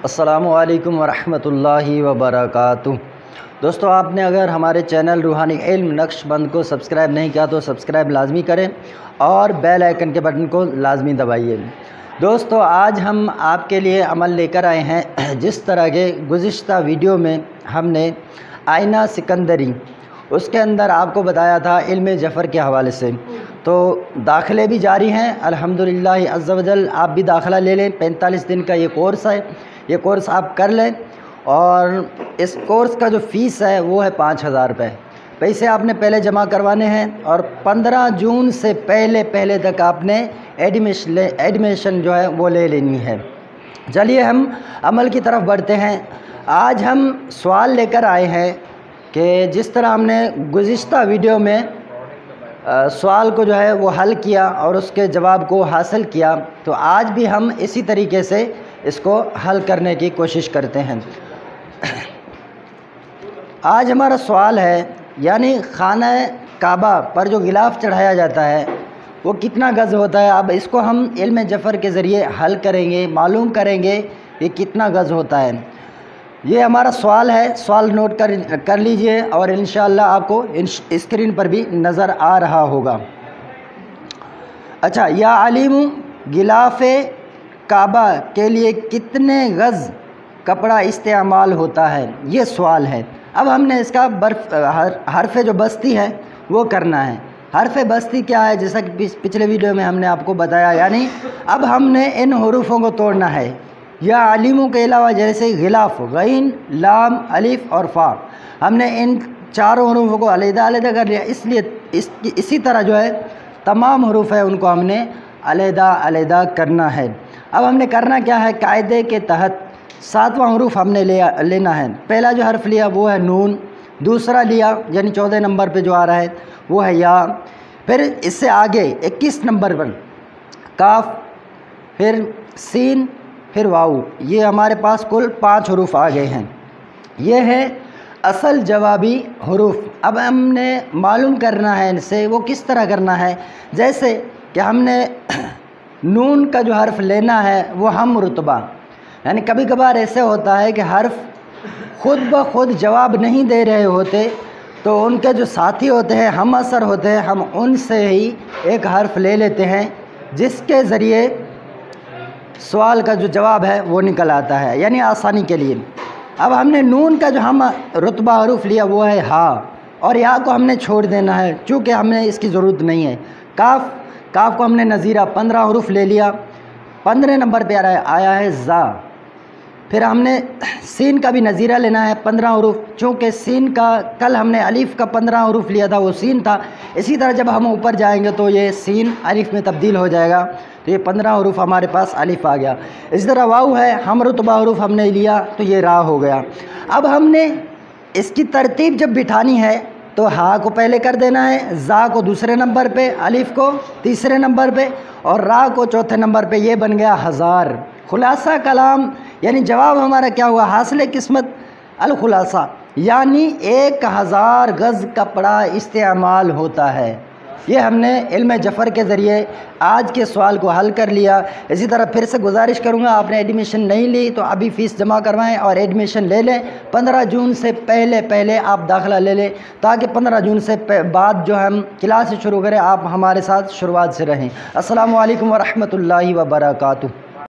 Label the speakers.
Speaker 1: السلام علیکم ورحمۃ اللہ وبرکاتہ۔ دوستو، آپ نے اگر ہمارے چینل روحانی علم نقش بند کو سبسکرائب نہیں کیا تو سبسکرائب لازمی کریں اور بیل آئیکن کے بٹن کو لازمی دبائیے۔ دوستو، آج ہم آپ کے لیے عمل لے کر آئے ہیں جس طرح کے گزشتہ ویڈیو میں ہم نے آئینہ سکندری اس کے اندر آپ کو بتایا تھا علم جفر کے حوالے سے، تو داخلے بھی جاری ہیں الحمدللہ عز و جل۔ آپ بھی داخلہ لے لیں، 45 دن کا یہ کورس ہے، یہ کورس آپ کر لیں اور اس کورس کا جو فیس ہے وہ ہے 5000 روپے۔ پیسے آپ نے پہلے جمع کروانے ہیں اور 15 جون سے پہلے تک آپ نے ایڈمیشن جو ہے وہ لے لینی ہے۔ چلیے ہم عمل کی طرف بڑھتے ہیں۔ آج ہم سوال لے کر آئے ہیں کہ جس طرح ہم نے گزشتہ ویڈیو میں سوال کو جو ہے وہ حل کیا اور اس کے جواب کو حاصل کیا، تو آج بھی ہم اسی طریقے سے اس کو حل کرنے کی کوشش کرتے ہیں۔ آج ہمارا سوال ہے، یعنی خانہ کعبہ پر جو غلاف چڑھایا جاتا ہے وہ کتنا گز ہوتا ہے؟ اب اس کو ہم علم جفر کے ذریعے حل کریں گے، معلوم کریں گے یہ کتنا گز ہوتا ہے۔ یہ ہمارا سوال ہے، سوال نوٹ کر لیجئے اور انشاءاللہ آپ کو اسکرین پر بھی نظر آ رہا ہوگا۔ اچھا، یا علیم، غلاف کعبہ کے لیے کتنے گز کپڑا استعمال ہوتا ہے؟ یہ سوال ہے۔ اب ہم نے اس کا حرف جو بستی ہے وہ کرنا ہے۔ حرف بستی کیا ہے؟ جیسا کہ پچھلے ویڈیو میں ہم نے آپ کو بتایا، یعنی اب ہم نے ان حروفوں کو توڑنا ہے۔ یا علیموں کے علاوہ جیسے غلاف، غین، لام، الف اور فا، ہم نے ان چاروں حروفوں کو علیحدہ کر لیا، اس لیے اسی طرح جو ہے تمام حروف ہیں ان کو ہم نے علیحدہ کرنا ہے۔ اب ہم نے کرنا کیا ہے؟ قاعدے کے تحت 7واں حروف ہم نے لینا ہے۔ پہلا جو حرف لیا وہ ہے نون، دوسرا لیا یعنی 14 نمبر پہ جو آ رہا ہے وہ ہے یا، پھر اس سے آگے 21 نمبر پر کاف، پھر سین، پھر واؤ۔ یہ ہمارے پاس کل 5 حروف آ گئے ہیں۔ یہ ہے اصل جوابی حروف۔ اب ہم نے معلوم کرنا ہے ان سے، وہ کس طرح کرنا ہے؟ جیسے کہ ہم نے نون کا جو حرف لینا ہے وہ ہم رتبہ، یعنی کبھی کبھار ایسے ہوتا ہے کہ حرف خود بخود جواب نہیں دے رہے ہوتے، تو ان کے جو ساتھی ہوتے ہیں، ہم اثر ہوتے ہیں، ہم ان سے ہی ایک حرف لے لیتے ہیں جس کے ذریعے سوال کا جو جواب ہے وہ نکل آتا ہے، یعنی آسانی کے لیے۔ اب ہم نے نون کا جو ہم رتبہ حروف لیا وہ ہے ہا، اور یا کو ہم نے چھوڑ دینا ہے چونکہ ہم نے اس کی ضرورت نہیں ہے۔ کاف کو ہم نے نظیرہ 15 حروف لے لیا، 15 نمبر پہ آیا ہے زا۔ پھر ہم نے سین کا بھی نظیرہ لینا ہے 15 حروف، چونکہ سین کا کل ہم نے الف کا 15 حروف لیا تھا، وہ سین تھا۔ اسی طرح جب ہم اوپر جائیں گے تو یہ سین الف میں تبدیل ہو جائے گا، تو یہ 15 حروف ہمارے پاس الف آ گیا۔ اسی طرح واؤ ہے، ہم رتبہ حروف ہم نے لیا تو یہ را ہو گیا۔ اب ہم نے اس کی ترتیب جب بٹھانی ہے تو ہا کو پہلے کر دینا ہے، زا کو دوسرے نمبر پہ، الف کو تیسرے نمبر پہ اور را کو چوتھے نمبر پہ۔ یہ بن گیا 1000۔ خلاصہ کلام یعنی جواب ہمارا کیا ہوا؟ حاصل قسمت الخلاصہ، یعنی 1000 گز کپڑا استعمال ہوتا ہے۔ یہ ہم نے علم جفر کے ذریعے آج کے سوال کو حل کر لیا۔ اسی طرح پھر سے گزارش کروں گا، آپ نے ایڈمیشن نہیں لی تو ابھی فیس جمع کروائیں اور ایڈمیشن لے لیں۔ 15 جون سے پہلے آپ داخلہ لے لیں تاکہ 15 جون سے بعد جو ہم کلاس شروع کریں آپ ہمارے ساتھ شروعات سے رہیں۔ السلام علیکم ورحمۃ اللہ وبرکاتہ۔